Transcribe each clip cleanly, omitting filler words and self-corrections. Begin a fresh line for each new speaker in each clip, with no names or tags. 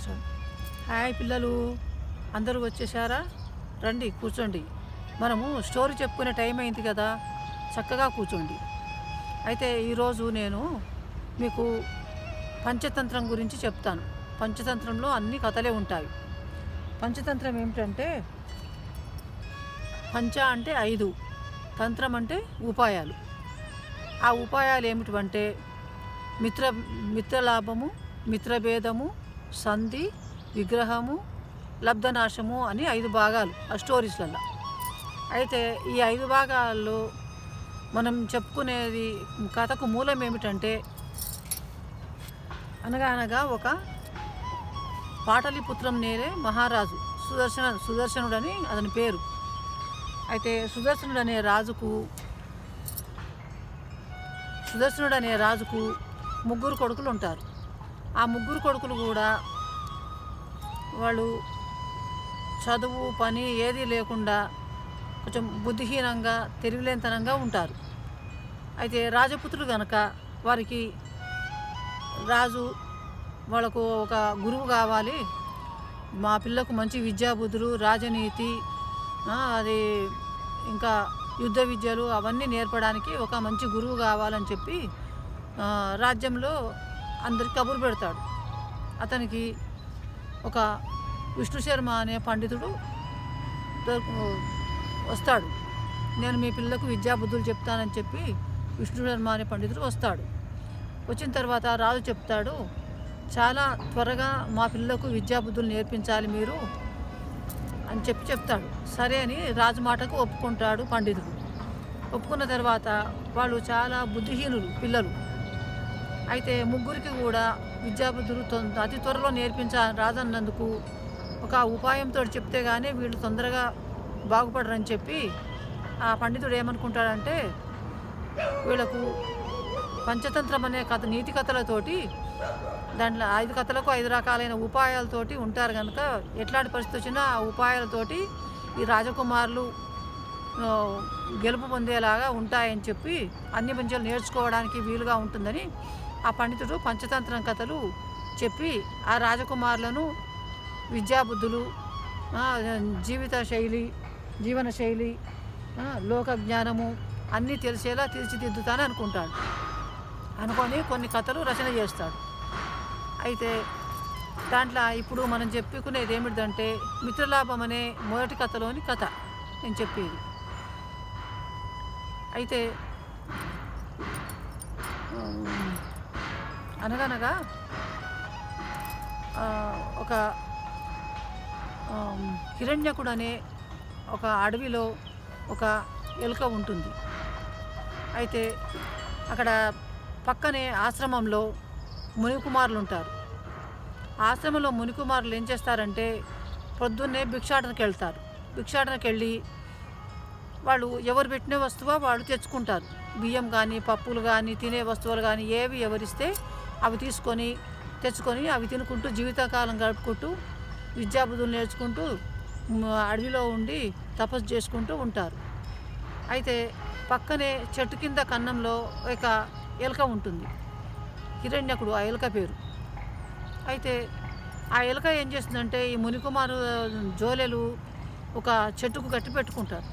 Start. Hi పిల్లలు, అందరూ వచ్చేసారా? రండి కూర్చోండి. మనము స్టోరీ చెప్పుకునే టైం అయింది కదా, చక్కగా కూర్చోండి. అయితే ఈరోజు నేను మీకు పంచతంత్రం గురించి చెప్తాను. పంచతంత్రంలో అన్ని కథలే ఉంటాయి. పంచతంత్రం ఏమిటంటే, పంచ అంటే 5, తంత్రం అంటే ఉపాయాలు. ఆ ఉపాయాలు ఏమిటంటే మిత్రలాభము, మిత్రభేదము, సంధి, విగ్రహము, లబ్ధనాశము అని 5 భాగాలు ఆ స్టోరీస్లలో. అయితే ఈ 5 భాగాల్లో మనం చెప్పుకునేది కథకు మూలం ఏమిటంటే, అనగా ఒక పాటలీపుత్రం నేరే మహారాజు సుదర్శనుడని అతని పేరు. అయితే సుదర్శనుడు అనే రాజుకు 3 కొడుకులు ఉంటారు. ఆ 3 కొడుకులు కూడా వాళ్ళు చదువు పని ఏదీ లేకుండా కొంచెం బుద్ధిహీనంగా తెలివిలేనితనంగా ఉంటారు. అయితే రాజపుత్రులు కనుక వారికి రాజు వాళ్ళకు ఒక గురువు కావాలి, మా పిల్లకు మంచి విద్యాబుద్ధులు, రాజనీతి, అది ఇంకా యుద్ధ విద్యలు అవన్నీ నేర్పడానికి ఒక మంచి గురువు కావాలని చెప్పి రాజ్యంలో అందరికి కబురు పెడతాడు. అతనికి ఒక విష్ణు శర్మ అనే పండితుడు వస్తాడు. నేను మీ పిల్లకు విద్యాబుద్ధులు చెప్తానని చెప్పి విష్ణు శర్మ అనే పండితుడు వస్తాడు. వచ్చిన తర్వాత రాజు చెప్తాడు, చాలా త్వరగా మా పిల్లకు విద్యాబుద్ధులు నేర్పించాలి మీరు అని చెప్తాడు. సరే అని రాజు మాటకు ఒప్పుకుంటాడు పండితుడు. ఒప్పుకున్న తర్వాత వాళ్ళు చాలా బుద్ధిహీనులు పిల్లలు. అయితే 3కి కూడా విద్యాబుద్ధులు అతి త్వరలో నేర్పించాలని రాజన్నందుకు ఒక ఉపాయంతో చెప్తే కానీ వీళ్ళు తొందరగా బాగుపడరని చెప్పి ఆ పండితుడు ఏమనుకుంటాడంటే, వీళ్ళకు పంచతంత్రం అనే కథ, నీతి కథలతోటి, దాంట్లో 5 కథలకు 5 రకాలైన ఉపాయాలతోటి ఉంటారు కనుక ఎట్లాంటి పరిస్థితి వచ్చినా ఆ ఉపాయాలతోటి ఈ రాజకుమారులు గెలుపు పొందేలాగా ఉంటాయని చెప్పి అన్ని మంచిలు నేర్చుకోవడానికి వీలుగా ఉంటుందని ఆ పండితుడు పంచతంత్రం కథలు చెప్పి ఆ రాజకుమారులను విద్యాబుద్ధులు, జీవన శైలి, లోక జ్ఞానము అన్నీ తెలిసేలా తీర్చిదిద్దుతానని అనుకుంటాడు. అనుకొని కొన్ని కథలు రచన చేస్తాడు. అయితే దాంట్లో ఇప్పుడు మనం చెప్పుకునేది ఏమిటంటే, మిత్రలాభం అనే మొదటి కథలోని కథ నేను చెప్పేది. అయితే అనగనగా ఒక హిరణ్యకుడు అనే ఒక అడవిలో ఒక ఎలుక ఉంటుంది. అయితే అక్కడ పక్కనే ఆశ్రమంలో మునికుమారులు ఉంటారు. ఆశ్రమంలో మునికుమారులు ఏం చేస్తారంటే, పొద్దున్నే భిక్షాటనకి వెళ్తారు. భిక్షాటనకి వెళ్ళి వాళ్ళు ఎవరు పెట్టిన వస్తువో వాళ్ళు తెచ్చుకుంటారు. బియ్యం కానీ, పప్పులు కానీ, తినే వస్తువులు కానీ ఏవి ఎవరిస్తే అవి తెచ్చుకొని అవి తినుకుంటూ జీవితకాలం గడుపుకుంటూ విద్యాబుద్ధులు నేర్చుకుంటూ అడవిలో ఉండి తపస్సు చేసుకుంటూ ఉంటారు. అయితే పక్కనే చెట్టు కింద కన్నంలో ఒక ఎలుక ఉంటుంది. హిరణ్యకుడు ఆ ఎలుక పేరు. అయితే ఆ ఎలుక ఏం చేస్తుందంటే, ఈ మునికుమారు జోలెలు ఒక చెట్టుకు కట్టి పెట్టుకుంటారు.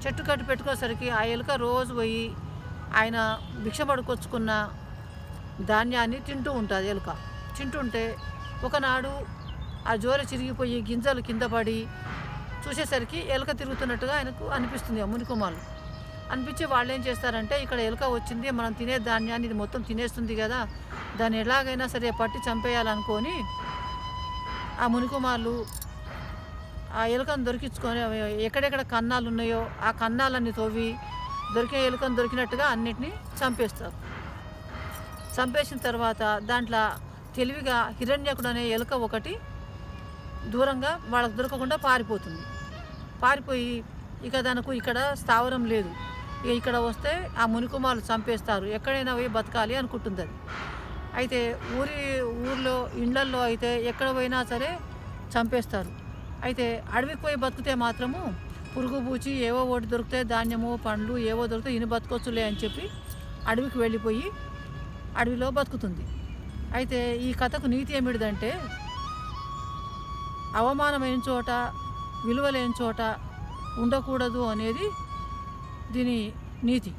చెట్టు కట్టి పెట్టుకునేసరికి ఆ ఎలుక రోజు పోయి ఆయన భిక్ష పడుకొచ్చుకున్న ధాన్యాన్ని తింటూ ఉంటుంది. ఎలుక తింటుంటే ఒకనాడు ఆ జోలె చిరిగిపోయి గింజలు కింద పడి చూసేసరికి ఎలుక తిరుగుతున్నట్టుగా ఆయనకు అనిపిస్తుంది. ఆ మునికుమారులు అనిపించి వాళ్ళు ఏం చేస్తారంటే, ఇక్కడ ఎలుక వచ్చింది, మనం తినే ధాన్యాన్ని ఇది మొత్తం తినేస్తుంది కదా, దాన్ని ఎలాగైనా సరే పట్టి చంపేయాలనుకొని ఆ మునికుమారులు ఆ ఎలుకను దొరికించుకొని ఎక్కడెక్కడ కన్నాలు ఉన్నాయో ఆ కన్నాలన్నీ తవ్వి దొరికే ఎలుకను దొరికినట్టుగా అన్నిటినీ చంపేస్తారు. చంపేసిన తర్వాత దాంట్లో తెలివిగా హిరణ్యకుడు అనే ఎలుక ఒకటి దూరంగా వాళ్ళకు దొరకకుండా పారిపోయి ఇక తనకు ఇక్కడ స్థావరం లేదు, ఇక్కడ వస్తే ఆ మునికుమారులు చంపేస్తారు, ఎక్కడైనా పోయి బతకాలి అనుకుంటుంది అది. అయితే ఊర్లో ఇండ్లల్లో అయితే ఎక్కడ పోయినా సరే చంపేస్తారు. అయితే అడవికి పోయి బతికితే మాత్రము పురుగు పూచి ఏవో ఒకటి దొరుకుతాయి, ధాన్యము పండ్లు ఏవో దొరుకుతాయి, ఇని బతకొచ్చులే అని చెప్పి అడవికి వెళ్ళిపోయి అడవిలో బతుకుతుంది. అయితే ఈ కథకు నీతి ఏమిటిదంటే, అవమానమైన చోట, విలువ లేని చోట ఉండకూడదు అనేది దీని నీతి.